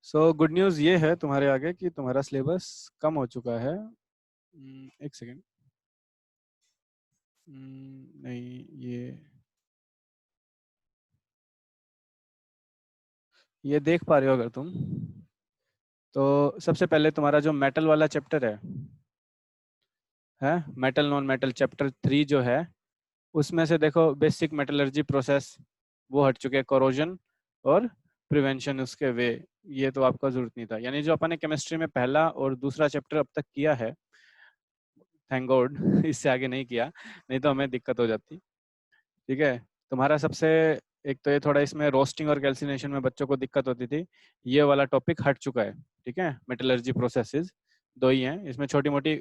So good news ये है तुम्हारे आगे कि तुम्हारा सिलेबस कम हो चुका है। एक सेकेंड। नहीं, ये देख पा रहे हो अगर तुम, तो सबसे पहले तुम्हारा जो मेटल वाला चैप्टर है मेटल नॉन मेटल चैप्टर 3 जो है, उसमें से देखो बेसिक मेटलर्जी प्रोसेस वो हट चुके हैं, कोरोजन और प्रिवेंशन उसके वे, ये तो आपका जरूरत नहीं था। यानी जो अपन ने केमिस्ट्री में पहला और दूसरा चैप्टर अब तक किया है, थैंक गॉड इससे आगे नहीं किया, नहीं तो हमें दिक्कत हो जाती। ठीक है, तुम्हारा सबसे एक तो ये थोड़ा इसमें रोस्टिंग और कैल्सिनेशन में बच्चों को दिक्कत होती थी, ये वाला टॉपिक हट चुका है। ठीक है, मेटलर्जी प्रोसेसेस दो ही हैं, इसमें छोटी मोटी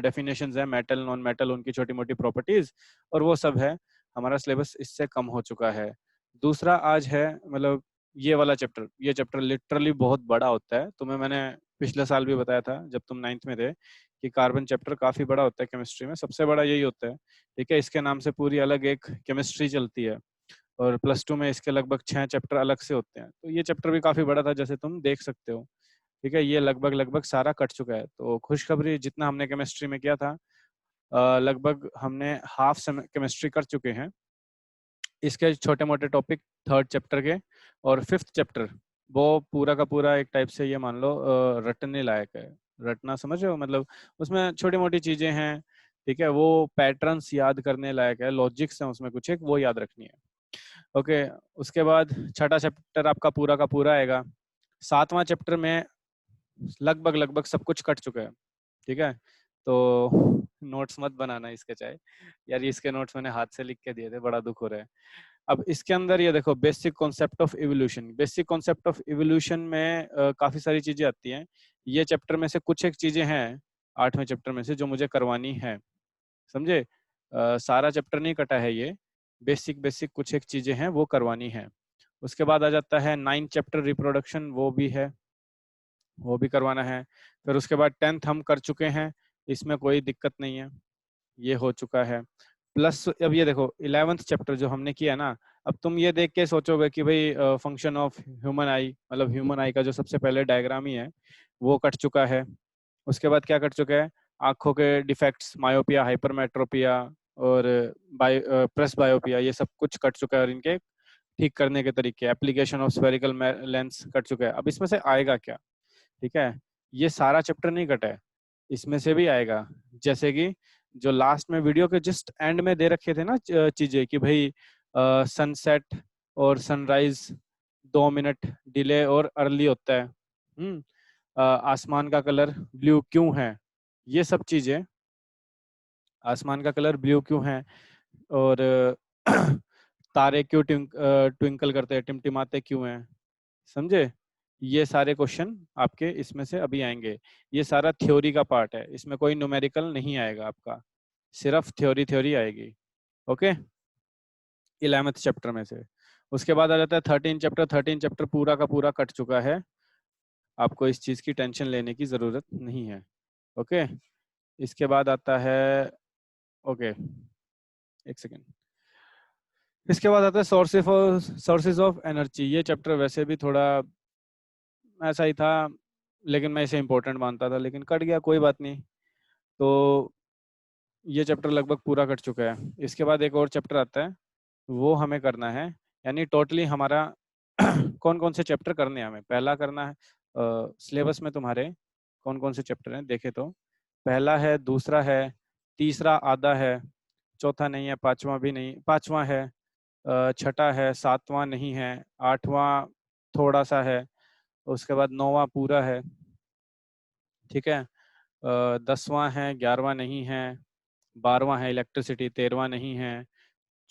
डेफिनेशंस है, मेटल नॉन मेटल उनकी छोटी मोटी प्रॉपर्टीज और वो सब है। हमारा सिलेबस इससे कम हो चुका है। दूसरा आज है मतलब ये वाला चैप्टर, ये चैप्टर लिटरली बहुत बड़ा होता है। तुम्हें मैंने पिछले साल भी बताया था जब तुम 9th में थे कि कार्बन चैप्टर काफी बड़ा होता है, केमिस्ट्री में सबसे बड़ा यही होता है। ठीक है, इसके नाम से पूरी अलग एक केमिस्ट्री चलती है और +2 में इसके लगभग 6 चैप्टर अलग से होते हैं। तो ये चैप्टर भी काफी बड़ा था, जैसे तुम देख सकते हो। ठीक है, ये लगभग लगभग सारा कट चुका है। तो खुशखबरी, जितना हमने केमिस्ट्री में किया था लगभग हमने हाफ केमिस्ट्री कर चुके हैं। इसके छोटे मोटे टॉपिक 3rd चैप्टर के और 5th चैप्टर वो पूरा का पूरा एक टाइप से ये मान लो रटने लायक है। रटना समझ रहे हो, मतलब उसमें छोटी मोटी चीजें हैं। ठीक है, वो पैटर्न्स याद करने लायक है, लॉजिक्स हैं उसमें कुछ एक, वो याद रखनी है। ओके, उसके बाद छठा चैप्टर आपका पूरा का पूरा आएगा। 7वां चैप्टर में लगभग लगभग सब कुछ कट चुका है। ठीक है, तो नोट्स मत बनाना इसके, चाहे यार इसके नोट्स मैंने हाथ से लिख के दिए थे, बड़ा दुख हो रहा है। अब इसके अंदर ये देखो, basic concept of evolution. Basic concept of evolution में काफी सारी चीजें आती हैं। ये चैप्टर में से कुछ एक चीजें हैं 8वें चैप्टर में से जो मुझे करवानी है, समझे। सारा चैप्टर नहीं कटा है ये, बेसिक बेसिक कुछ एक चीजें हैं वो करवानी है। उसके बाद आ जाता है 9th चैप्टर रिप्रोडक्शन, वो भी है, वो भी करवाना है। फिर उसके बाद 10th हम कर चुके हैं, इसमें कोई दिक्कत नहीं है, ये हो चुका है। प्लस अब ये देखो 11th चैप्टर जो हमने किया ना, अब तुम ये देख के सोचोगे कि भाई फंक्शन ऑफ ह्यूमन आई, मतलब ह्यूमन आई का जो सबसे पहले डायग्राम ही है वो कट चुका है। उसके बाद क्या कट चुका है, आंखों के डिफेक्ट्स, मायोपिया, हाइपरमेट्रोपिया और प्रेस बायोपिया, ये सब कुछ कट चुका है और इनके ठीक करने के तरीके, application of spherical lens cut चुका है। अब इसमें से आएगा क्या? ठीक है, ये सारा चैप्टर नहीं कटा है, इसमें से भी आएगा। जैसे कि जो लास्ट में वीडियो के जस्ट एंड में दे रखे थे ना चीजें कि भाई सनसेट और सनराइज 2 मिनट डिले और अर्ली होता है। आसमान का कलर ब्लू क्यों है, ये सब चीजें, आसमान का कलर ब्लू क्यों है और तारे क्यों ट्विंकल करते हैं, टिमटिमाते क्यों हैं, समझे। ये सारे क्वेश्चन आपके इसमें से अभी आएंगे। ये सारा थ्योरी का पार्ट है, इसमें कोई न्यूमेरिकल नहीं आएगा आपका, सिर्फ थ्योरी थ्योरी आएगी। ओके, 11th चैप्टर में से। उसके बाद आ जाता है 13 चैप्टर। 13 चैप्टर पूरा का पूरा कट चुका है, आपको इस चीज की टेंशन लेने की जरूरत नहीं है। ओके, इसके बाद आता है, ओके एक सेकेंड, इसके बाद आता है सोर्सेज ऑफ एनर्जी। ये चैप्टर वैसे भी थोड़ा ऐसा ही था, लेकिन मैं इसे इम्पोर्टेंट मानता था, लेकिन कट गया, कोई बात नहीं। तो ये चैप्टर लगभग पूरा कट चुका है। इसके बाद एक और चैप्टर आता है, वो हमें करना है। यानी टोटली हमारा कौन कौन से चैप्टर करने हैं हमें, पहला करना है सिलेबस में तुम्हारे कौन कौन से चैप्टर हैं देखे तो, पहला है, दूसरा है, तीसरा आधा है, चौथा नहीं है, पांचवा भी नहीं, पांचवा है, छठा है, सातवां नहीं है, आठवां थोड़ा सा है, उसके बाद नौवां पूरा है। ठीक है, 10वां है, 11वां नहीं है, 12वां है इलेक्ट्रिसिटी, 13वां नहीं है,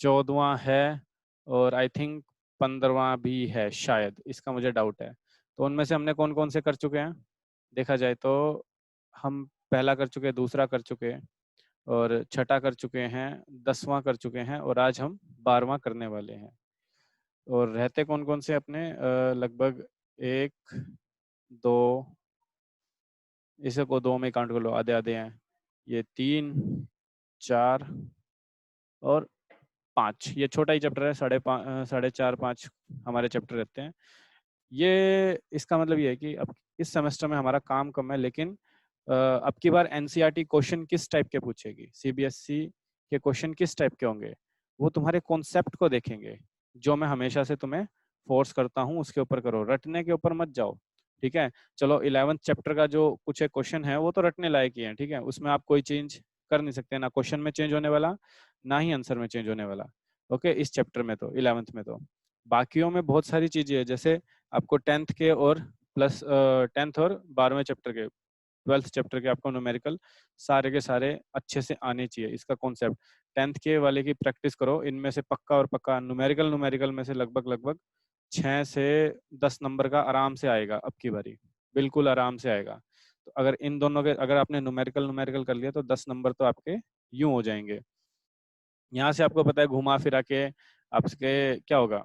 14वां है और आई थिंक 15वां भी है शायद, इसका मुझे डाउट है। तो उनमें से हमने कौन कौन से कर चुके हैं देखा जाए तो, हम पहला कर चुके हैं, दूसरा कर चुके हैं और छठा कर चुके हैं, 10वां कर चुके हैं और आज हम 12वां करने वाले हैं। और रहते कौन कौन से अपने लगभग एक, दो, इसे को दो में काउंट कर लो, आधे आधे हैं, ये 3, 4 और 5, ये छोटा ही चैप्टर है, 4.5 5 हमारे चैप्टर रहते हैं। ये इसका मतलब ये है कि अब इस सेमेस्टर में हमारा काम कम है, लेकिन अब की बार एनसीईआरटी क्वेश्चन किस टाइप के पूछेगी, सीबीएसई के क्वेश्चन किस टाइप के होंगे, वो तुम्हारे कॉन्सेप्ट को देखेंगे। जो मैं हमेशा से तुम्हें फोर्स करता हूँ उसके ऊपर करो, रटने के ऊपर मत जाओ, ठीक है। चलो 11th चैप्टर का जो कुछ एक क्वेश्चन है वो तो रटने लायक ही है, ठीक है, उसमें आप कोई चेंज कर नहीं सकते, ना क्वेश्चन में चेंज होने वाला, ना ही आंसर में चेंज होने वाला। ओके, इस चैप्टर में तो 11th में तो बाकियों में बहुत सारी चीजें है, जैसे आपको 10th के और प्लस 10th और 12वें चैप्टर के, 12th चैप्टर के आपको न्यूमेरिकल सारे के सारे अच्छे से आने चाहिए। इसका कॉन्सेप्ट 10th के वाले की प्रैक्टिस करो, इनमें से पक्का और पक्का न्यूमेरिकल न्यूमेरिकल में से लगभग लगभग 6 से 10 नंबर का आराम से आएगा अब की बारी, बिल्कुल आराम से आएगा। तो अगर इन दोनों के, अगर आपने न्यूमेरिकल न्यूमेरिकल कर लिया तो 10 नंबर तो आपके यूं हो जाएंगे। यहाँ से आपको पता है घुमा फिरा के आपके क्या होगा,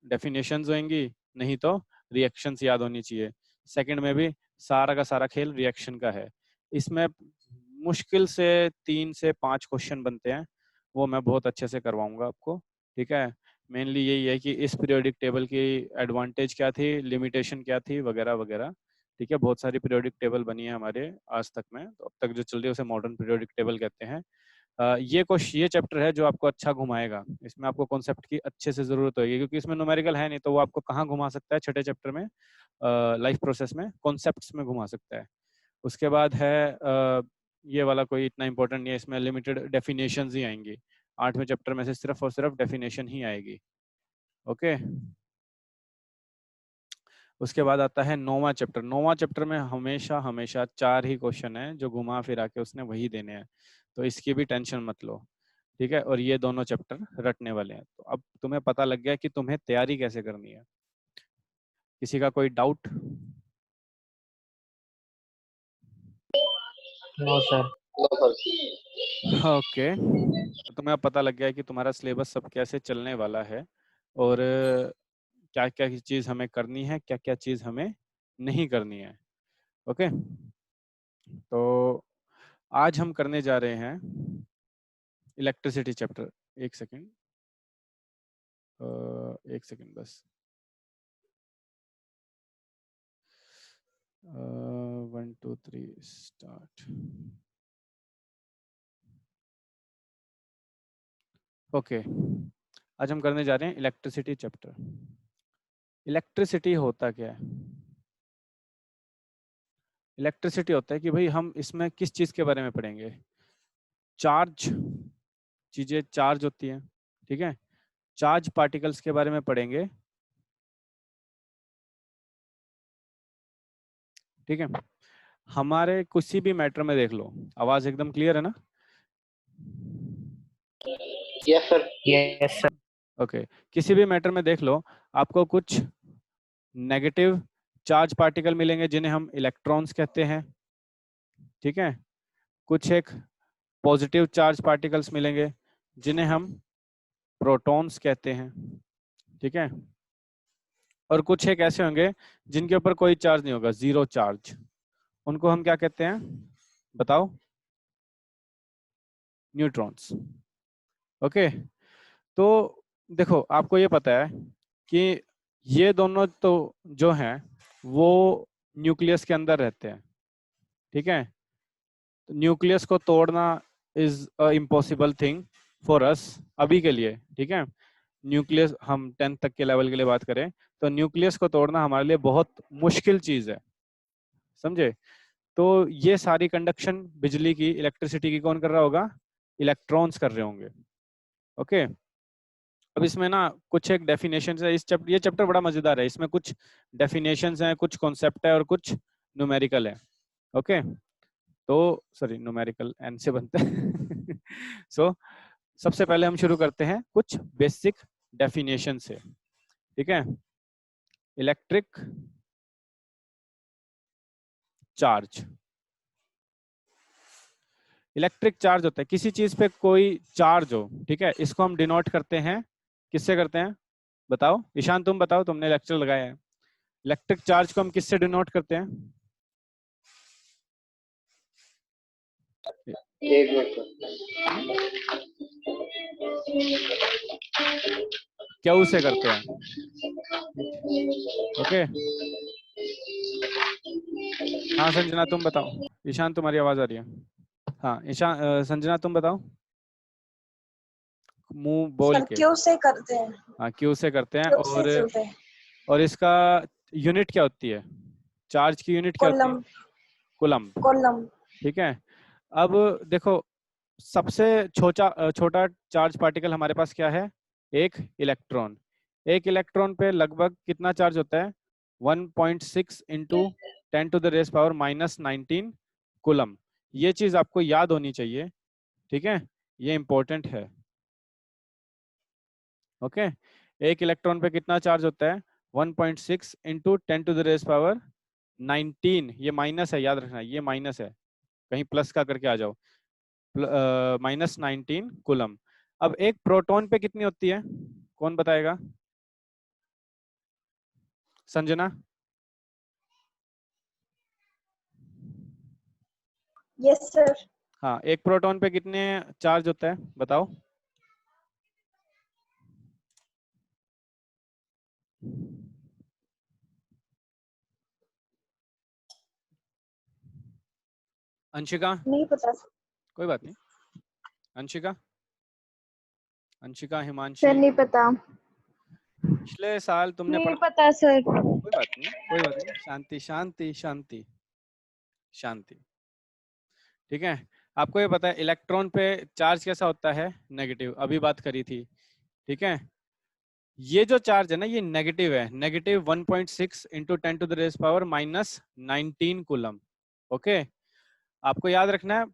डेफिनेशंस होंगी, नहीं तो रिएक्शंस याद होनी चाहिए। सेकंड में भी सारा का सारा खेल रिएक्शन का है। इसमें मुश्किल से 3 से 5 क्वेश्चन बनते हैं, वो मैं बहुत अच्छे से करवाऊंगा आपको, ठीक है। मेनली यही है कि इस पीरियोडिक टेबल की एडवांटेज क्या थी, लिमिटेशन क्या थी, वगैरह वगैरह, ठीक है। बहुत सारी पीरियोडिक टेबल बनी है हमारे आज तक में, तो अब तक जो चल रही है उसे मॉडर्न पीरियोडिक टेबल कहते हैं। ये चैप्टर है जो आपको अच्छा घुमाएगा, इसमें आपको कॉन्सेप्ट की अच्छे से जरूरत होगी, क्योंकि इसमें न्यूमेरिकल है नहीं, तो वो आपको कहाँ घुमा सकता है छठे चैप्टर में, लाइफ प्रोसेस में, कॉन्सेप्ट्स में घुमा सकता है। उसके बाद है ये वाला कोई इतना इंपॉर्टेंट नहीं है, इसमें लिमिटेड डेफिनेशंस ही आएंगी, 8वें चैप्टर में से सिर्फ और सिर्फ डेफिनेशन ही आएगी। ओके, उसके बाद आता है 9वां चैप्टर। 9वां चैप्टर में हमेशा हमेशा 4 ही क्वेश्चन है जो घुमा फिरा के उसने वही देने हैं, तो इसकी भी टेंशन मत लो, ठीक है। और ये दोनों चैप्टर रटने वाले हैं। तो अब तुम्हें पता लग गया कि तुम्हें तैयारी कैसे करनी है। किसी का कोई डाउट? No sir. ओके, तो तुम्हें अब पता लग गया है कि तुम्हारा सिलेबस सब कैसे चलने वाला है, और क्या क्या चीज़ हमें करनी है, क्या क्या चीज़ हमें नहीं करनी है। ओके, तो आज हम करने जा रहे हैं इलेक्ट्रिसिटी चैप्टर। एक सेकेंड, एक सेकेंड बस। 1 2 3 स्टार्ट। ओके, आज हम करने जा रहे हैं इलेक्ट्रिसिटी चैप्टर। इलेक्ट्रिसिटी होता क्या है? इलेक्ट्रिसिटी होता है कि भाई हम इसमें किस चीज़ के बारे में पढ़ेंगे, चार्ज, चीज़ें चार्ज होती हैं, ठीक है, चार्ज पार्टिकल्स के बारे में पढ़ेंगे, ठीक है। हमारे किसी भी मैटर में देख लो, आवाज एकदम क्लियर है ना? Yes sir. Yes sir. Okay, किसी भी मैटर में देख लो, आपको कुछ नेगेटिव चार्ज पार्टिकल मिलेंगे जिन्हें हम इलेक्ट्रॉन्स कहते हैं, ठीक है। कुछ एक पॉजिटिव चार्ज पार्टिकल्स मिलेंगे जिन्हें हम प्रोटॉन्स कहते हैं, ठीक है। और कुछ एक ऐसे होंगे जिनके ऊपर कोई चार्ज नहीं होगा, जीरो चार्ज, उनको हम क्या कहते हैं बताओ? न्यूट्रॉन्स। ओके, तो देखो आपको ये पता है कि ये दोनों तो जो हैं वो न्यूक्लियस के अंदर रहते हैं, ठीक है। तो न्यूक्लियस को तोड़ना is a impossible thing for us अभी के लिए, ठीक है। न्यूक्लियस, हम 10th तक के लेवल के लिए बात करें तो न्यूक्लियस को तोड़ना हमारे लिए बहुत मुश्किल चीज है, समझे। तो ये सारी कंडक्शन बिजली की, इलेक्ट्रिसिटी की कौन कर रहा होगा? इलेक्ट्रॉन्स कर रहे होंगे। ओके, अब इसमें ना कुछ एक डेफिनेशन है, ये चैप्टर बड़ा मजेदार है, इसमें कुछ डेफिनेशन हैं, कुछ कॉन्सेप्ट है और कुछ न्यूमेरिकल है। ओके, तो सॉरी न्यूमेरिकल एन से बनते हैं सो सबसे पहले हम शुरू करते हैं कुछ बेसिक डेफिनेशन से, ठीक है। इलेक्ट्रिक चार्ज, इलेक्ट्रिक चार्ज होता है किसी चीज पे कोई चार्ज हो, ठीक है, इसको हम डिनोट करते हैं, किससे करते हैं बताओ? ईशान तुम बताओ, तुमने लेक्चर लगाया है, इलेक्ट्रिक चार्ज को हम किससे डिनोट करते हैं? एक मिनट सर। क्यू से करते हैं। ओके, हाँ संजना तुम बताओ। ईशान तुम्हारी आवाज आ रही है। हाँ ईशान, संजना तुम बताओ मुंह बोल सर के। क्यू से करते हैं। हाँ क्यू से करते हैं। क्यू से चलते हैं। और इसका यूनिट क्या होती है, चार्ज की यूनिट क्या होती है? कॉलम। कूलम्ब। कॉलम। ठीक है, अब देखो सबसे छोटा छोटा चार्ज पार्टिकल हमारे पास क्या है? एक इलेक्ट्रॉन। एक इलेक्ट्रॉन पे लगभग कितना चार्ज होता है? 1.6 इंटू 10⁻⁻19 कूलम। ये चीज आपको याद होनी चाहिए, ठीक है, ये इंपॉर्टेंट है। ओके, एक इलेक्ट्रॉन पे कितना चार्ज होता है? 1.6 इंटू 10⁻19, ये माइनस है, याद रखना ये माइनस है, कहीं प्लस का करके आ जाओ, -19 कूलम। अब एक प्रोटॉन पे कितनी होती है, कौन बताएगा? संजना। Yes sir. हाँ, एक प्रोटॉन पे कितने चार्ज होता है बताओ? अंशिका। नहीं पता सर। कोई बात नहीं। अंशिका, अंशिका, सर हिमांशी। नहीं पता। पिछले साल तुमने नहीं पढ़ा? पता सर। कोई बात नहीं, कोई बात नहीं, शांति शांति शांति शांति। ठीक है, आपको ये पता है इलेक्ट्रॉन पे चार्ज कैसा होता है? नेगेटिव, अभी बात करी थी। ठीक है, ये जो चार्ज है ना ये नेगेटिव है, नेगेटिव 1.6 इंटू 10⁻⁻19 कूलम। ओके, आपको याद रखना है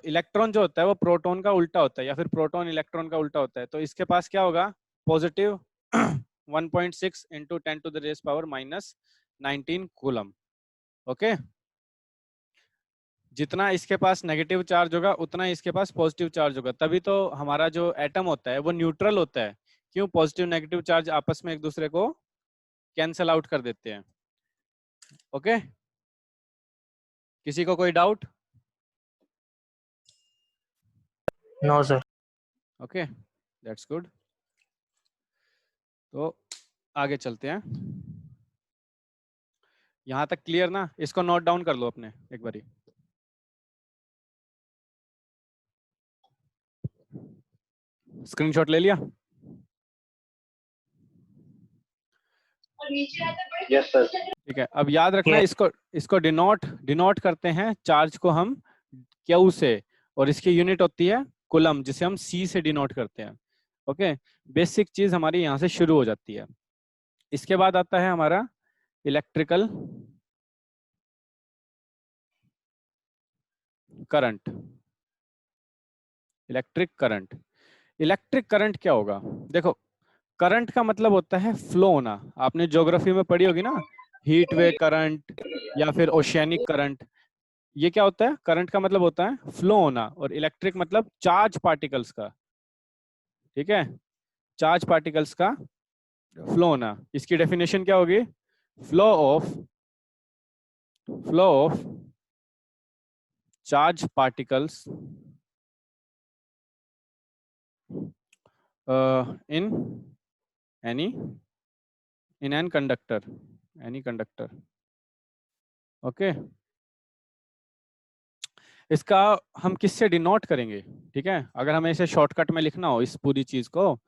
इलेक्ट्रॉन जो होता है वो प्रोटॉन का उल्टा होता है, या फिर प्रोटॉन इलेक्ट्रॉन का उल्टा होता है। तो इसके पास क्या होगा? Positive 1.6 into 10⁻⁻19 coulomb. ओके, जितना इसके पास नेगेटिव चार्ज होगा उतना इसके पास पॉजिटिव चार्ज होगा, तभी तो हमारा जो एटम होता है वो न्यूट्रल होता है। क्यों? पॉजिटिव नेगेटिव चार्ज आपस में एक दूसरे को कैंसल आउट कर देते हैं। ओके, किसी को कोई doubt? No sir. Okay, that's good. तो आगे चलते हैं। यहां तक क्लियर ना? इसको नोट डाउन कर लो अपने एक बारी। स्क्रीनशॉट ले लिया? Yes sir. ठीक है, अब याद रखना इसको इसको डिनोट करते हैं चार्ज को हम क्यू से, और इसकी यूनिट होती है कूलम, जिसे हम सी से डिनोट करते हैं। ओके, बेसिक चीज हमारी यहाँ से शुरू हो जाती है। इसके बाद आता है हमारा electrical current. Electric current, electric current क्या होगा? देखो, करंट का मतलब होता है फ्लो होना। आपने ज्योग्राफी में पढ़ी होगी ना, हीट वे करंट या फिर ओशियनिक करंट। ये क्या होता है? करंट का मतलब होता है फ्लो होना, और इलेक्ट्रिक मतलब चार्ज पार्टिकल्स का। ठीक है, चार्ज पार्टिकल्स का फ्लो होना। इसकी डेफिनेशन क्या होगी? Flow of charge particles in an conductor, any conductor. Okay, इसका हम किससे डिनोट करेंगे? ठीक है, अगर हमें इसे शॉर्टकट में लिखना हो इस पूरी चीज को,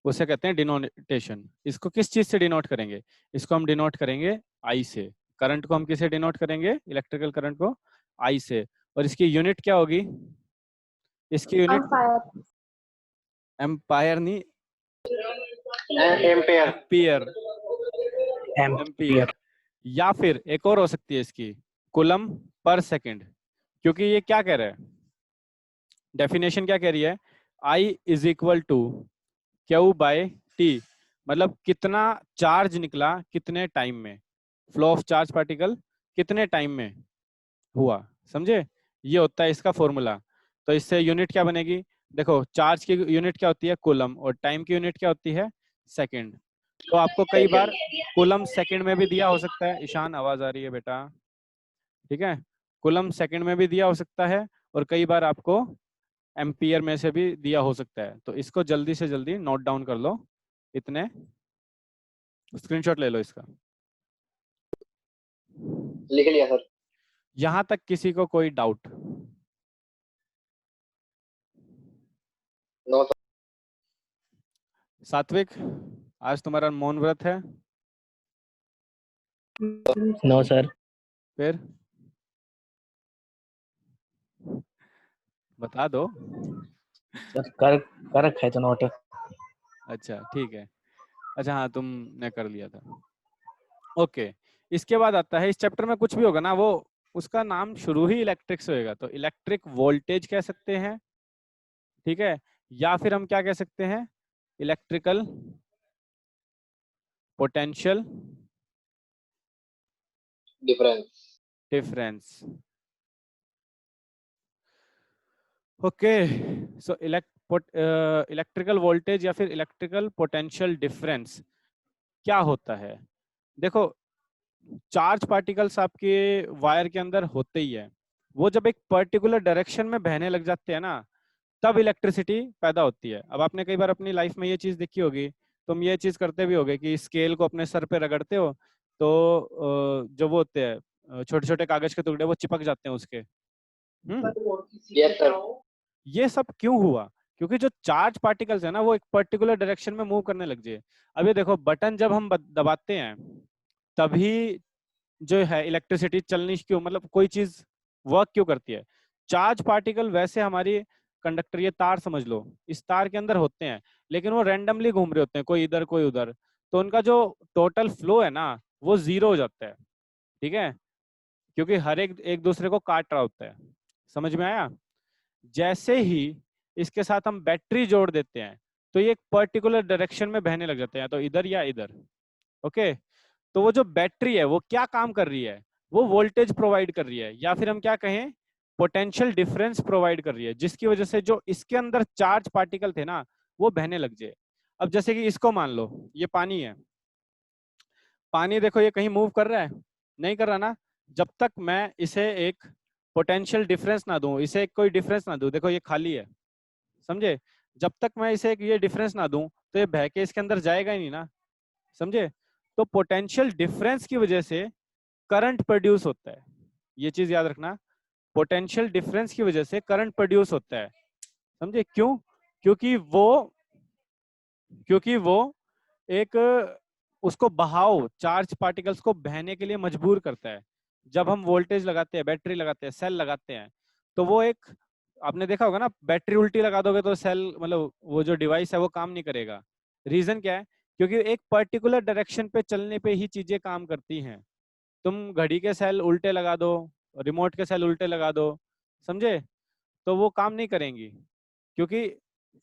उसे कहते हैं डिनोटेशन। इसको किस चीज से डिनोट करेंगे? इसको हम डिनोट करेंगे आई से। करंट को हम किसे डिनोट करेंगे? इलेक्ट्रिकल करंट को आई से। और इसकी यूनिट क्या होगी? इसकी यूनिट एम्पायर। एम्पायर नहीं, एम्पेयर। एम्पियर। एम्पियर, या फिर एक और हो सकती है इसकी, कूलम पर सेकंड। क्योंकि ये क्या कह रहा है, डेफिनेशन क्या कह रही है? I is equal to Q by T, मतलब कितना चार्ज निकला कितने टाइम में, फ्लो ऑफ चार्ज पार्टिकल कितने टाइम में हुआ। समझे? ये होता है इसका फॉर्मूला। तो इससे यूनिट क्या बनेगी? देखो, चार्ज की यूनिट क्या होती है? कूलम, और टाइम की यूनिट क्या होती है? सेकंड। तो आपको कई बार कूलम सेकंड में भी दिया हो सकता है। ईशान आवाज आ रही है बेटा? ठीक है, कूलम सेकंड में भी दिया हो सकता है, और कई बार आपको एम्पियर में से भी दिया हो सकता है। तो इसको जल्दी से जल्दी नोट डाउन कर लो। इतने, स्क्रीनशॉट ले लो इसका। लिख लिया सर। यहां तक किसी को कोई डाउट? No sir. सात्विक, आज तुम्हारा मौन व्रत है? No sir. फिर बता दो। सर कर रखा है तो नोट। अच्छा ठीक है। अच्छा हाँ, तुमने कर लिया था। ओके, इसके बाद आता है, इस चैप्टर में कुछ भी होगा ना वो उसका नाम शुरू ही इलेक्ट्रिक से होगा, तो इलेक्ट्रिक वोल्टेज कह सकते हैं, ठीक है, या फिर हम क्या कह सकते हैं, electrical potential difference. Difference. Okay, so electrical voltage या फिर इलेक्ट्रिकल पोटेंशियल डिफरेंस क्या होता है? देखो, चार्ज पार्टिकल्स आपके वायर के अंदर होते ही है, वो जब एक पर्टिकुलर डायरेक्शन में बहने लग जाते हैं ना, तब इलेक्ट्रिसिटी पैदा होती है। अब आपने कई बार अपनी लाइफ में ये चीज देखी होगी, तुम ये चीज करते भी होगे कि स्केल को अपने सर पे रगड़ते हो तो जो वो होते हैं छोटे छोटे कागज के टुकड़े वो चिपक जाते हैं उसके। Yes sir. ये सब क्यों हुआ? क्योंकि जो चार्ज पार्टिकल्स है ना वो एक पर्टिकुलर डायरेक्शन में मूव करने लग जाए। अब ये देखो, बटन जब हम दबाते हैं तभी जो है इलेक्ट्रिसिटी चलनी क्यों, मतलब कोई चीज वर्क क्यों करती है? चार्ज पार्टिकल वैसे हमारी कंडक्टर, ये तार समझ लो, इस तार के अंदर होते हैं, लेकिन वो रैंडमली घूम रहे होते हैं, कोई इधर कोई उधर, तो उनका जो टोटल फ्लो है ना वो जीरो हो जाता है, ठीक है, क्योंकि हर एक एक दूसरे को काट रहा होता है। समझ में आया? जैसे ही इसके साथ हम बैटरी जोड़ देते हैं तो ये एक पर्टिकुलर डायरेक्शन में बहने लग जाते हैं, तो इधर या इधर। ओके, तो वो जो बैटरी है वो क्या काम कर रही है? वो वोल्टेज प्रोवाइड कर रही है, या फिर हम क्या कहें, पोटेंशियल डिफरेंस प्रोवाइड कर रही है, जिसकी वजह से जो इसके अंदर चार्ज पार्टिकल थे ना वो बहने लग जाए। अब जैसे कि इसको मान लो, ये पानी है, पानी देखो ये कहीं मूव कर रहा है? नहीं कर रहा ना। जब तक मैं इसे एक पोटेंशियल डिफरेंस ना दूं, इसे एक कोई डिफरेंस ना दूं, देखो ये खाली है, समझे, जब तक मैं इसे एक ये डिफरेंस ना दूं तो ये बह के इसके अंदर जाएगा ही नहीं ना, समझे। तो पोटेंशियल डिफरेंस की वजह से करंट प्रोड्यूस होता है, ये चीज याद रखना, पोटेंशियल डिफरेंस की वजह से करंट प्रोड्यूस होता है, समझे क्यों? क्योंकि वो क्योंकि वो एक उसको बहाव, चार्ज पार्टिकल्स को बहने के लिए मजबूर करता है। जब हम वोल्टेज लगाते हैं, बैटरी लगाते हैं, सेल लगाते हैं, तो वो एक, आपने देखा होगा ना, बैटरी उल्टी लगा दोगे तो सेल, मतलब वो जो डिवाइस है वो काम नहीं करेगा। रीजन क्या है? क्योंकि एक पर्टिकुलर डायरेक्शन पे चलने पे ही चीजें काम करती हैं। तुम घड़ी के सेल उल्टे लगा दो, रिमोट के सेल उल्टे लगा दो, समझे, तो वो काम नहीं करेंगी, क्योंकि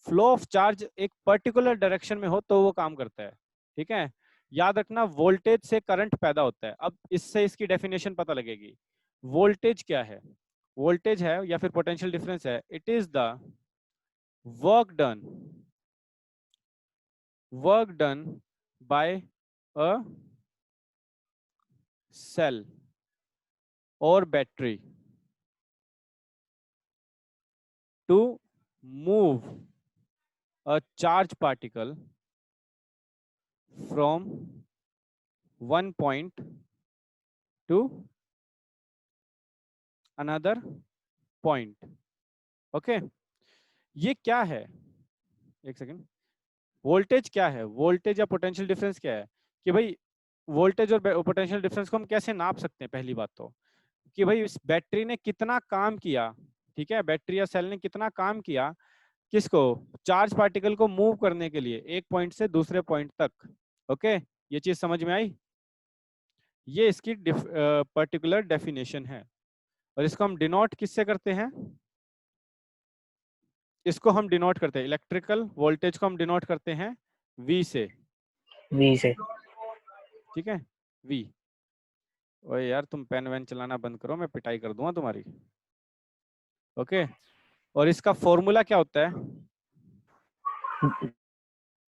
फ्लो ऑफ चार्ज एक पर्टिकुलर डायरेक्शन में हो तो वो काम करता है, ठीक है। याद रखना, वोल्टेज से करंट पैदा होता है। अब इससे इसकी डेफिनेशन पता लगेगी। वोल्टेज क्या है? वोल्टेज है या फिर पोटेंशियल डिफरेंस है, it is the work done by a cell और battery to move a charge particle from one point to another point. Okay, ये क्या है? एक सेकेंड, वोल्टेज क्या है? वोल्टेज या पोटेंशियल डिफरेंस क्या है? कि भाई वोल्टेज और पोटेंशियल डिफरेंस को हम कैसे नाप सकते हैं? पहली बात तो कि भाई इस बैटरी ने कितना काम किया, ठीक है, बैटरी या सेल ने कितना काम किया किसको, चार्ज पार्टिकल को मूव करने के लिए एक पॉइंट से दूसरे पॉइंट तक। ओके, ये चीज समझ में आई? ये इसकी पर्टिकुलर डेफिनेशन है, और इसको हम डिनोट किससे करते हैं? इसको हम डिनोट करते हैं, इलेक्ट्रिकल वोल्टेज को हम डिनोट करते हैं V से। वी से। ठीक है, V। ओए यार, तुम पेन वैन चलाना बंद करो, मैं पिटाई कर दूंगा तुम्हारी। ओके, और इसका फॉर्मूला क्या होता है?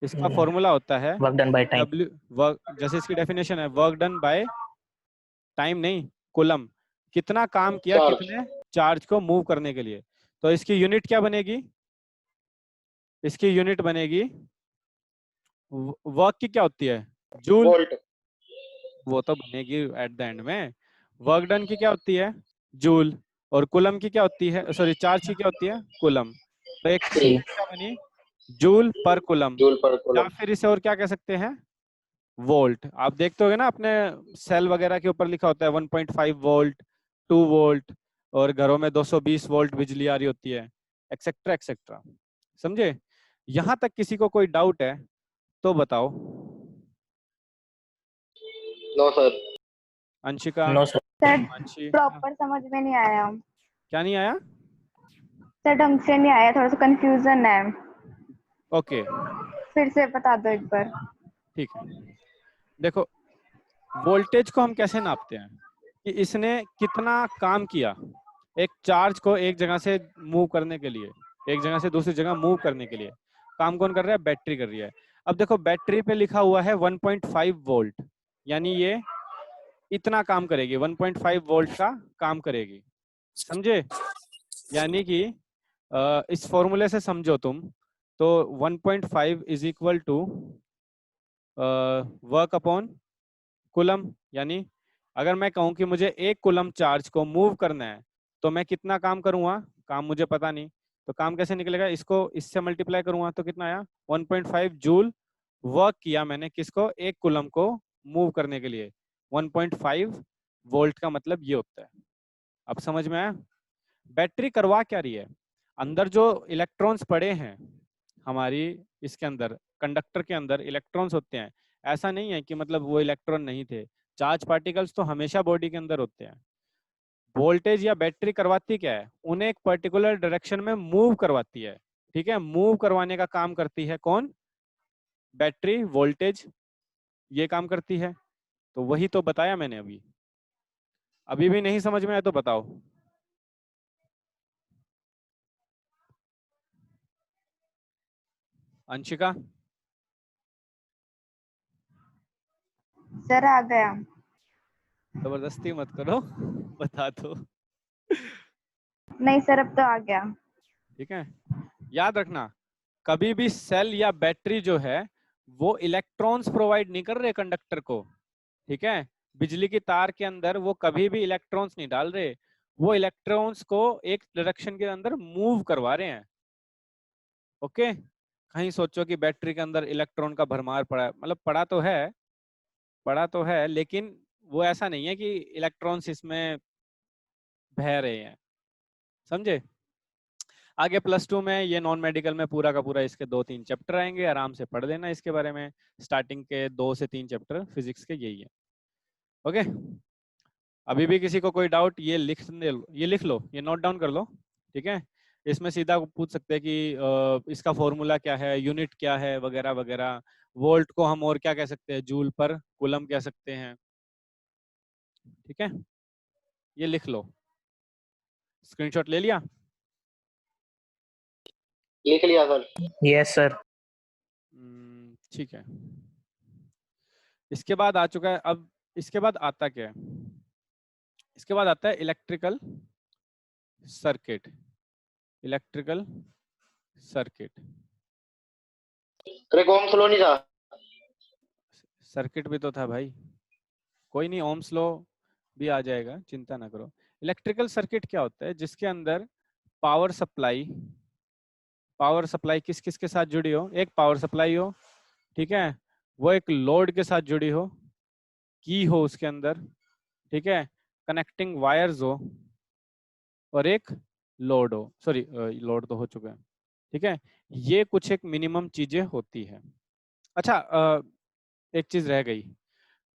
इसका फॉर्मूला होता है work done by time. W, work, जैसे इसकी डेफिनेशन है, वर्क डन बाय टाइम नहीं, कूलम, कितना काम किया चार्ज। कितने चार्ज को मूव करने के लिए। तो इसकी यूनिट क्या बनेगी? इसकी यूनिट बनेगी वर्क की क्या होती है? जूल। वोल्ट। वो तो बनेगी एट द एंड में। वर्क डन की क्या होती है? जूल। और कुलम की क्या होती है, सॉरी चार्ज की क्या होती है? कुलम। तो एक सी। क्या बनी? Joule per coulomb. जूल पर या कूलम। फिर इसे और क्या कह सकते हैं? वोल्ट। आप देखते होगे ना अपने सेल वगैरह के ऊपर लिखा होता है 1.5 वोल्ट, 2 वोल्ट, और घरों में 220 वोल्ट बिजली आ रही होती है, एक्सेट्रा एक्सेट्रा। समझे? यहां तक किसी को कोई डाउट है तो बताओ। No sir. Anshika, no sir. Sir Himanshi, proper समझ में नहीं आया। क्या नहीं आया? सर ढंग से नहीं आया, थोड़ा सा कंफ्यूजन है। ओके, फिर से बता दो एक बार। ठीक है। देखो, वोल्टेज को हम कैसे नापते हैं कि इसने कितना काम किया एक चार्ज को एक जगह से मूव करने के लिए, एक जगह से दूसरी जगह मूव करने के लिए। काम कौन कर रहा है? बैटरी कर रही है। अब देखो, बैटरी पे लिखा हुआ है 1.5 वोल्ट, यानी ये इतना काम करेगी, 1.5 वोल्ट का काम करेगी। समझे? यानी कि इस फॉर्मूले से समझो तुम, तो 1.5 is equal to work upon coulomb. यानी अगर मैं कहूं कि मुझे 1 कुलम चार्ज को मूव करना है तो मैं कितना काम करूंगा? काम मुझे पता नहीं, तो काम कैसे निकलेगा? इसको इससे मल्टीप्लाई करूंगा तो कितना आया? 1.5 जूल वर्क किया मैंने किसको? 1 कुलम को मूव करने के लिए। 1.5 वोल्ट का मतलब ये होता है। अब समझ में आया? बैटरी करवा क्या रही है? अंदर जो इलेक्ट्रॉन्स पड़े हैं हमारी, इसके अंदर कंडक्टर के अंदर इलेक्ट्रॉन्स होते हैं। ऐसा नहीं है कि मतलब वो इलेक्ट्रॉन नहीं थे, चार्ज पार्टिकल्स तो हमेशा बॉडी के अंदर होते हैं। वोल्टेज या बैटरी करवाती क्या है? उन्हें एक पर्टिकुलर डायरेक्शन में मूव करवाती है। ठीक है, मूव करवाने का काम करती है कौन? बैटरी। वोल्टेज ये काम करती है। तो वही तो बताया मैंने अभी। अभी भी नहीं समझ में आया तो बताओ। अंशिका? सर आ गया। जबरदस्ती मत करो, बता दो। नहीं सर, अब तो आ गया। ठीक है, याद रखना, कभी भी सेल या बैटरी जो है वो इलेक्ट्रॉन्स प्रोवाइड नहीं कर रहे कंडक्टर को। ठीक है, बिजली की तार के अंदर वो कभी भी इलेक्ट्रॉन्स नहीं डाल रहे, वो इलेक्ट्रॉन्स को एक डायरेक्शन के अंदर मूव करवा रहे हैं। ओके, कहीं सोचो कि बैटरी के अंदर इलेक्ट्रॉन का भरमार पड़ा है, मतलब पड़ा तो है, पड़ा तो है, लेकिन वो ऐसा नहीं है कि इलेक्ट्रॉन्स इसमें बह रहे हैं। समझे? आगे +2 में ये नॉन मेडिकल में पूरा का पूरा इसके 2-3 चैप्टर आएंगे, आराम से पढ़ लेना इसके बारे में। स्टार्टिंग के 2 से 3 चैप्टर फिजिक्स के यही है। ओके, अभी भी किसी को कोई डाउट? ये लिख लो, ये नोट डाउन कर लो। ठीक है, इसमें सीधा पूछ सकते हैं कि इसका फॉर्मूला क्या है, यूनिट क्या है, वगैरह वगैरह। वोल्ट को हम और क्या कह सकते हैं? जूल पर कूलम कह सकते हैं। ठीक है, ये लिख लो। स्क्रीनशॉट ले लिया? लिख लिया सर। Yes sir. ठीक है, इसके बाद आ चुका है। अब इसके बाद आता क्या है? इसके बाद आता है इलेक्ट्रिकल सर्किट। Electrical circuit. अरे ओम स्लो नहीं था। सर्किट भी तो था भाई, कोई नहीं, ओम्स लॉ भी आ जाएगा, चिंता ना करो। इलेक्ट्रिकल सर्किट क्या होता है? जिसके अंदर पावर सप्लाई, पावर सप्लाई किस किस के साथ जुड़ी हो? एक पावर सप्लाई हो, ठीक है, वो एक लोड के साथ जुड़ी हो, की हो उसके अंदर, ठीक है, कनेक्टिंग वायर्स हो, और एक लोड हो, सॉरी लोड तो हो चुका है। ठीक है, ये कुछ एक मिनिमम चीजें होती है। अच्छा, एक चीज रह गई।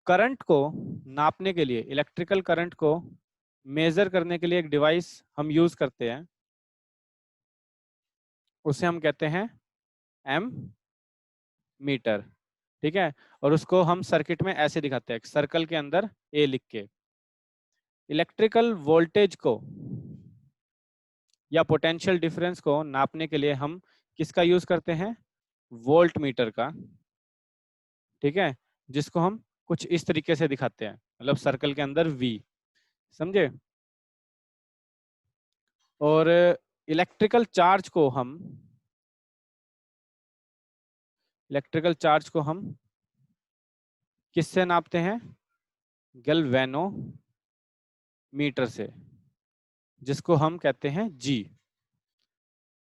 करंट को नापने के लिए, इलेक्ट्रिकल करंट को मेजर करने के लिए एक डिवाइस हम यूज करते हैं, उसे हम कहते हैं एम मीटर। ठीक है, और उसको हम सर्किट में ऐसे दिखाते हैं, सर्कल के अंदर ए लिख के। इलेक्ट्रिकल वोल्टेज को या पोटेंशियल डिफरेंस को नापने के लिए हम किसका यूज करते हैं? वोल्ट मीटर का। ठीक है, जिसको हम कुछ इस तरीके से दिखाते हैं, मतलब सर्कल के अंदर वी। समझे? और इलेक्ट्रिकल चार्ज को हम इलेक्ट्रिकल चार्ज को हम किससे नापते हैं? गैल्वेनोमीटर से, जिसको हम कहते हैं जी।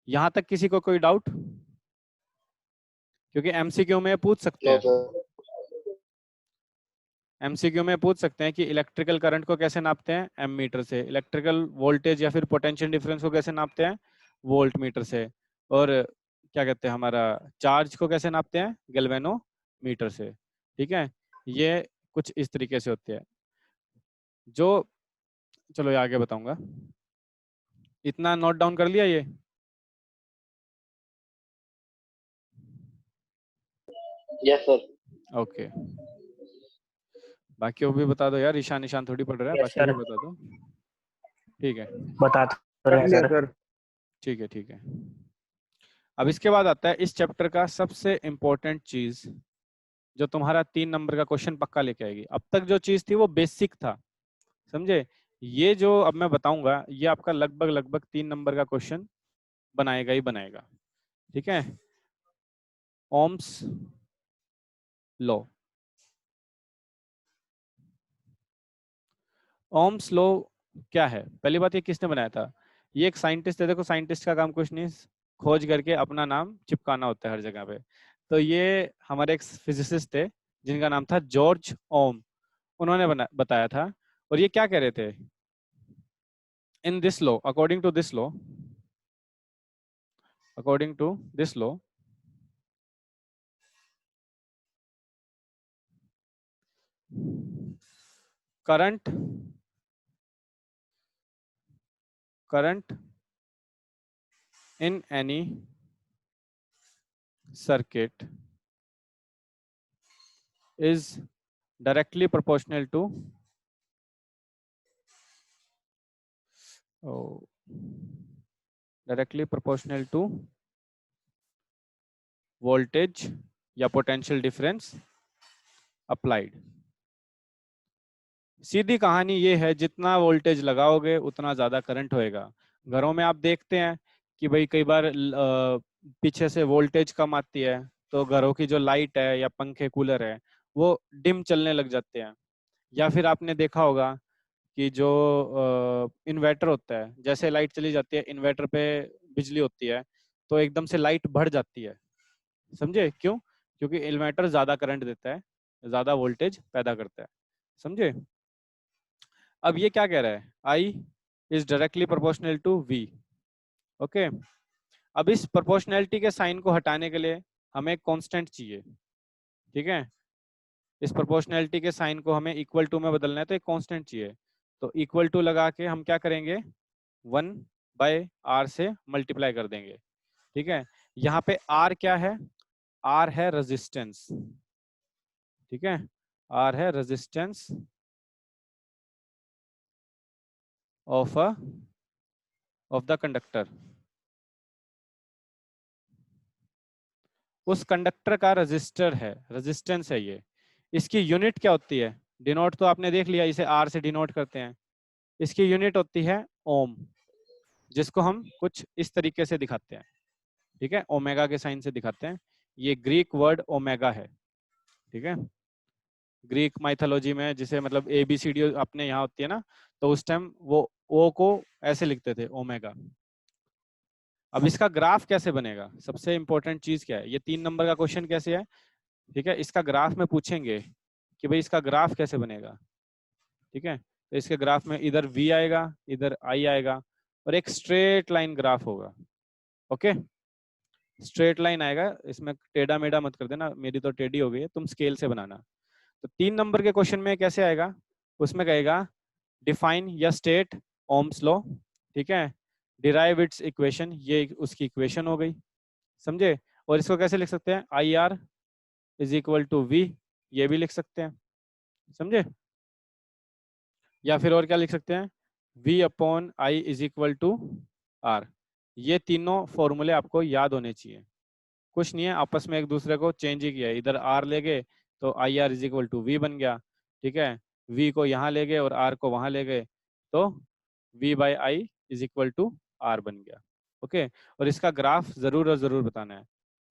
यहां तक किसी को कोई डाउट? क्योंकि एमसीक्यू में पूछ सकते नो हैं, सर। एमसीक्यू में पूछ सकते हैं कि इलेक्ट्रिकल करंट को कैसे नापते हैं? एमीटर से। इलेक्ट्रिकल वोल्टेज या फिर पोटेंशियल डिफरेंस को कैसे नापते हैं? वोल्ट मीटर से। और क्या कहते हैं, हमारा चार्ज को कैसे नापते हैं? गैल्वेनोमीटर से। ठीक है, ये कुछ इस तरीके से होते हैं जो, चलो ये आगे बताऊंगा। इतना नोट डाउन कर लिया ये? Yes sir. ओके, बाकियों भी बता दो यार, ईशान ईशान थोड़ी पढ़ रहा है, यस बाकियों सर, भी बता दो। ठीक है, बता तो रहे हैं सर। ठीक है, ठीक है। अब इसके बाद आता है इस चैप्टर का सबसे इम्पोर्टेंट चीज, जो तुम्हारा 3 नंबर का क्वेश्चन पक्का लेके आएगी। अब तक जो चीज थी वो बेसिक था, समझे? ये जो अब मैं बताऊंगा ये आपका लगभग लगभग 3 नंबर का क्वेश्चन बनाएगा ही बनाएगा। ठीक है, ओम्स लॉ। ओम्स लॉ क्या है? पहली बात, ये किसने बनाया था? ये एक साइंटिस्ट है। देखो, साइंटिस्ट का काम कुछ नहीं, खोज करके अपना नाम चिपकाना होता है हर जगह पे। तो ये हमारे एक फिजिसिस्ट थे जिनका नाम था जॉर्ज ओम, उन्होंने बताया था। और ये क्या कह रहे थे? In this law, according to this law, according to this law, current current in any circuit is directly proportional to voltage या potential difference applied। सीधी कहानी ये है, जितना वोल्टेज लगाओगे उतना ज्यादा करंट होएगा। घरों में आप देखते हैं कि भाई कई बार पीछे से वोल्टेज कम आती है तो घरों की जो लाइट है या पंखे कूलर है वो डिम चलने लग जाते हैं। या फिर आपने देखा होगा कि जो इन्वर्टर होता है, जैसे लाइट चली जाती है, इन्वर्टर पे बिजली होती है तो एकदम से लाइट बढ़ जाती है। समझे क्यों? क्योंकि इन्वर्टर ज्यादा करंट देता है, ज्यादा वोल्टेज पैदा करता है। समझे? अब ये क्या कह रहा है? I is directly proportional to V। Okay, अब इस प्रोपोर्शनैलिटी के साइन को हटाने के लिए हमें एक कांस्टेंट चाहिए। ठीक है, इस प्रोपोर्शनैलिटी के साइन को हमें इक्वल टू में बदलना है तो एक कांस्टेंट चाहिए। तो इक्वल टू लगा के हम क्या करेंगे? 1/r से मल्टीप्लाई कर देंगे। ठीक है, यहाँ पे R क्या है? R है रेजिस्टेंस। ठीक है, R है रेजिस्टेंस ऑफ द कंडक्टर। उस कंडक्टर का रजिस्टर है, रेजिस्टेंस है ये। इसकी यूनिट क्या होती है? डिनोट तो आपने देख लिया, इसे R से डिनोट करते हैं। इसकी यूनिट होती है ओम, जिसको हम कुछ इस तरीके से दिखाते हैं। ठीक है, ओमेगा के साइन से दिखाते हैं। ये ग्रीक वर्ड ओमेगा है। ठीक है, ग्रीक माइथोलॉजी में जिसे मतलब ABCD अपने यहाँ होती है ना, तो उस टाइम वो ओ को ऐसे लिखते थे, ओमेगा। अब इसका ग्राफ कैसे बनेगा? सबसे इंपॉर्टेंट चीज क्या है? ये 3 नंबर का क्वेश्चन कैसे है? ठीक है, इसका ग्राफ में पूछेंगे कि भाई इसका ग्राफ कैसे बनेगा। ठीक है, तो इसके ग्राफ में इधर V आएगा, इधर I आएगा और एक स्ट्रेट लाइन ग्राफ होगा। ओके, स्ट्रेट लाइन आएगा, इसमें टेढ़ा मेढ़ा मत कर देना, मेरी तो टेढ़ी हो गई है, तुम स्केल से बनाना। तो 3 नंबर के क्वेश्चन में कैसे आएगा? उसमें कहेगा डिफाइन या स्टेट ओम्स लॉ। ठीक है, डिराइव इट्स इक्वेशन, ये उसकी इक्वेशन हो गई। समझे? और इसको कैसे लिख सकते हैं? IR is equal to V, ये भी लिख सकते हैं। समझे? या फिर और क्या लिख सकते हैं? V/I is equal to R। ये तीनों फॉर्मूले आपको याद होने चाहिए। कुछ नहीं है, आपस में एक दूसरे को चेंज ही किया है। इधर R ले गए तो IR is equal to V बन गया। ठीक है, V को यहाँ ले गए और R को वहां ले गए तो V/I is equal to R बन गया। ओके, और इसका ग्राफ जरूर और जरूर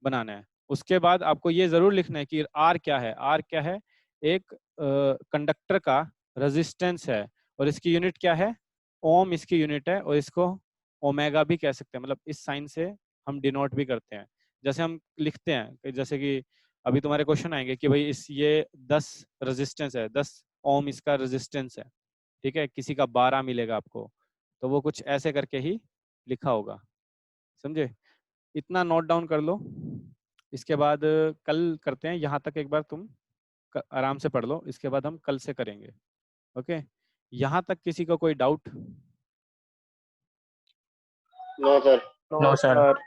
बनाना है। उसके बाद आपको ये जरूर लिखना है कि आर क्या है। आर क्या है? एक कंडक्टर का रेजिस्टेंस है और इसकी यूनिट क्या है? ओम इसकी यूनिट है और इसको ओमेगा भी कह सकते हैं, मतलब इस साइन से हम डिनोट भी करते हैं। जैसे हम लिखते हैं कि जैसे कि अभी तुम्हारे क्वेश्चन आएंगे कि भाई इस ये 10 रेजिस्टेंस है, 10 ओम इसका रेजिस्टेंस है, ठीक है, किसी का 12 मिलेगा आपको, तो वो कुछ ऐसे करके ही लिखा होगा, समझे? इतना नोट डाउन कर लो। इसके बाद कल करते हैं, यहाँ तक एक बार तुम आराम से पढ़ लो, इसके बाद हम कल से करेंगे। ओके, यहाँ तक किसी को कोई doubt? No sir. No sir.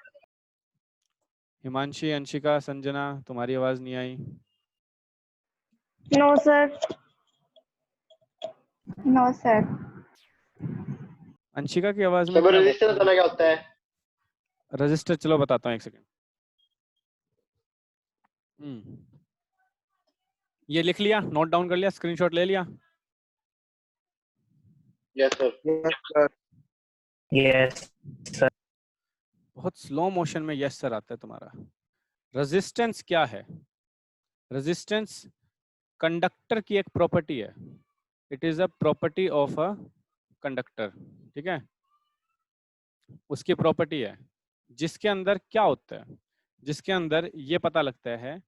Himanshi, Anshika, Sanjana, तुम्हारी आवाज नहीं आई। No sir. No sir. Anshika की आवाज में सर क्या रेजिस्टेंस होना क्या होता है? रजिस्टर? चलो बताता हूँ, एक सेकंड। ये लिख लिया, नोट डाउन कर लिया, स्क्रीनशॉट ले लिया? Yes sir. Yes sir. Yes sir. बहुत स्लो मोशन में यस सर आता है तुम्हारा। रेजिस्टेंस क्या है? रेजिस्टेंस कंडक्टर की एक प्रॉपर्टी है। It is a property of a conductor, ठीक है, उसकी प्रॉपर्टी है जिसके अंदर क्या होता है, जिसके अंदर ये पता लगता है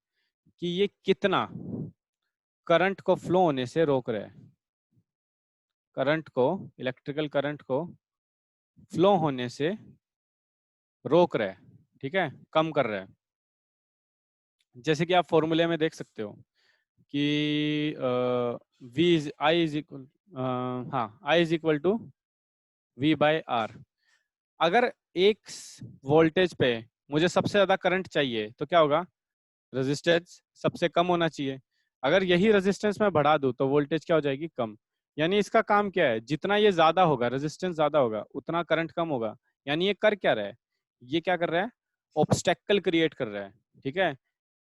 कि ये कितना करंट को फ्लो होने से रोक रहा है, करंट को, इलेक्ट्रिकल करंट को फ्लो होने से रोक रहा है, ठीक है, कम कर रहा है। जैसे कि आप फॉर्मूले में देख सकते हो कि V is I is equal, हाँ, I is equal to V by R। अगर एक वोल्टेज पे मुझे सबसे ज्यादा करंट चाहिए तो क्या होगा? रेजिस्टेंस सबसे कम होना चाहिए। अगर यही रेजिस्टेंस मैं बढ़ा दूं तो वोल्टेज क्या हो जाएगी? कम। यानी इसका काम क्या है? जितना ये ज्यादा होगा, रेजिस्टेंस ज्यादा होगा, उतना करंट कम होगा। यानी ये कर क्या रहा है? ये क्या कर रहा है? ऑब्स्टेकल क्रिएट कर रहा है, ठीक है,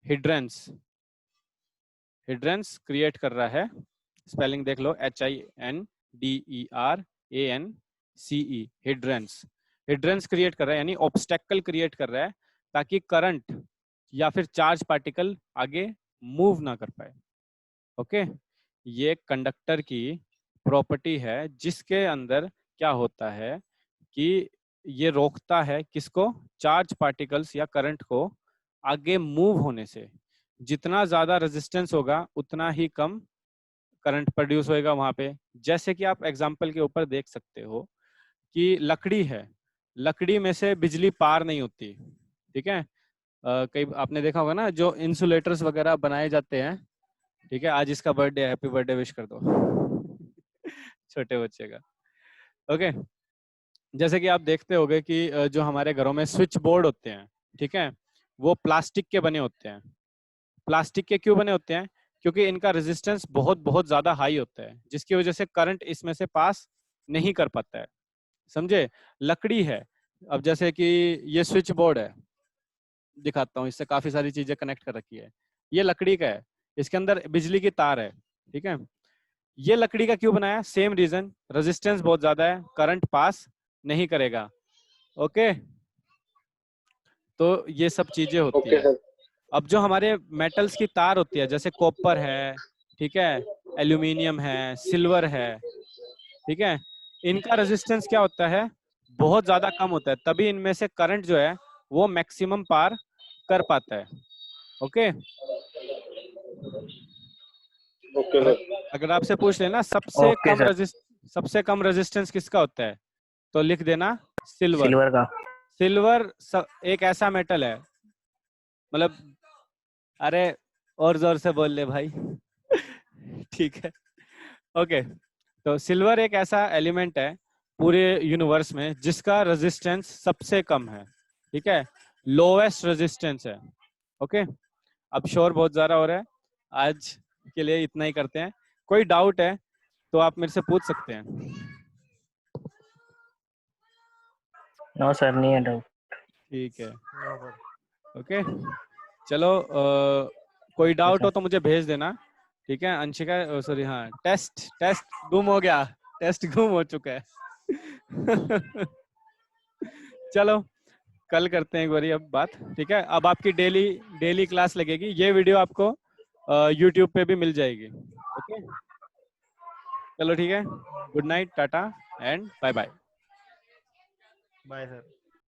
हिड्रेंस, हिड्रेंस क्रिएट कर रहा है। स्पेलिंग देख लो, HINDERANCE, हिड्रेंस। हिड्रेंस क्रिएट कर रहा है यानी ऑब्स्टेकल क्रिएट कर रहा है ताकि करंट या फिर चार्ज पार्टिकल आगे मूव ना कर पाए। ओके, ये कंडक्टर की प्रॉपर्टी है जिसके अंदर क्या होता है कि ये रोकता है किसको? चार्ज पार्टिकल्स या करंट को आगे मूव होने से। जितना ज्यादा रेजिस्टेंस होगा उतना ही कम करंट प्रोड्यूस होएगा वहां पे। जैसे कि आप एग्जांपल के ऊपर देख सकते हो कि लकड़ी है, लकड़ी में से बिजली पार नहीं होती, ठीक है। कई आपने देखा होगा ना, जो इंसुलेटर्स वगैरह बनाए जाते हैं, ठीक है, आज इसका बर्थडे, हैप्पी बर्थडे विश कर दो छोटे बच्चे का। ओके, जैसे कि आप देखते होंगे कि जो हमारे घरों में स्विच बोर्ड होते हैं, ठीक है, वो प्लास्टिक के बने होते हैं। प्लास्टिक के क्यों बने होते हैं? क्योंकि इनका रेजिस्टेंस बहुत बहुत ज्यादा हाई होता है, जिसकी वजह से करंट इसमें से पास नहीं कर पाता है, समझे। लकड़ी है, अब जैसे कि ये स्विच बोर्ड है, दिखाता हूँ, इससे काफी सारी चीजें कनेक्ट कर रखी है। ये लकड़ी का है, इसके अंदर बिजली की तार है, ठीक है। ये लकड़ी का क्यों बनाया? सेम रीजन, रेजिस्टेंस बहुत ज्यादा है, करंट पास नहीं करेगा। ओके, तो ये सब चीजें होती ओके है। सर। अब जो हमारे मेटल्स की तार होती है, जैसे कॉपर है, ठीक है, एल्यूमिनियम है, सिल्वर है, ठीक है, इनका रेजिस्टेंस क्या होता है? बहुत ज्यादा कम होता है, तभी इनमें से करंट जो है वो मैक्सिमम पार कर पाता है। ओके, ओके और सर। अगर आपसे पूछ लेना ओके सर। सबसे कम रेजिस्टेंस किसका होता है, तो लिख देना सिल्वर। सिल्वर का। सिल्वर एक ऐसा मेटल है, मतलब, अरे और जोर से बोल ले भाई ठीक है। ओके, तो सिल्वर एक ऐसा एलिमेंट है पूरे यूनिवर्स में जिसका रेजिस्टेंस सबसे कम है, ठीक है, लोएस्ट रेजिस्टेंस है। ओके, अब शोर बहुत ज्यादा हो रहा है, आज के लिए इतना ही करते हैं। कोई डाउट है तो आप मेरे से पूछ सकते हैं। नो सर, नहीं है डाउट। ठीक है, ओके, चलो, कोई डाउट हो तो मुझे भेज देना, ठीक है। अंशिका, सॉरी, हाँ, टेस्ट टेस्ट गुम हो गया, टेस्ट गुम हो चुका है चलो, कल करते हैं एक बारी अब बात, ठीक है। अब आपकी डेली क्लास लगेगी, ये वीडियो आपको यूट्यूब पे भी मिल जाएगी, ओके। चलो ठीक है, good night, tata and bye bye. Bye sir.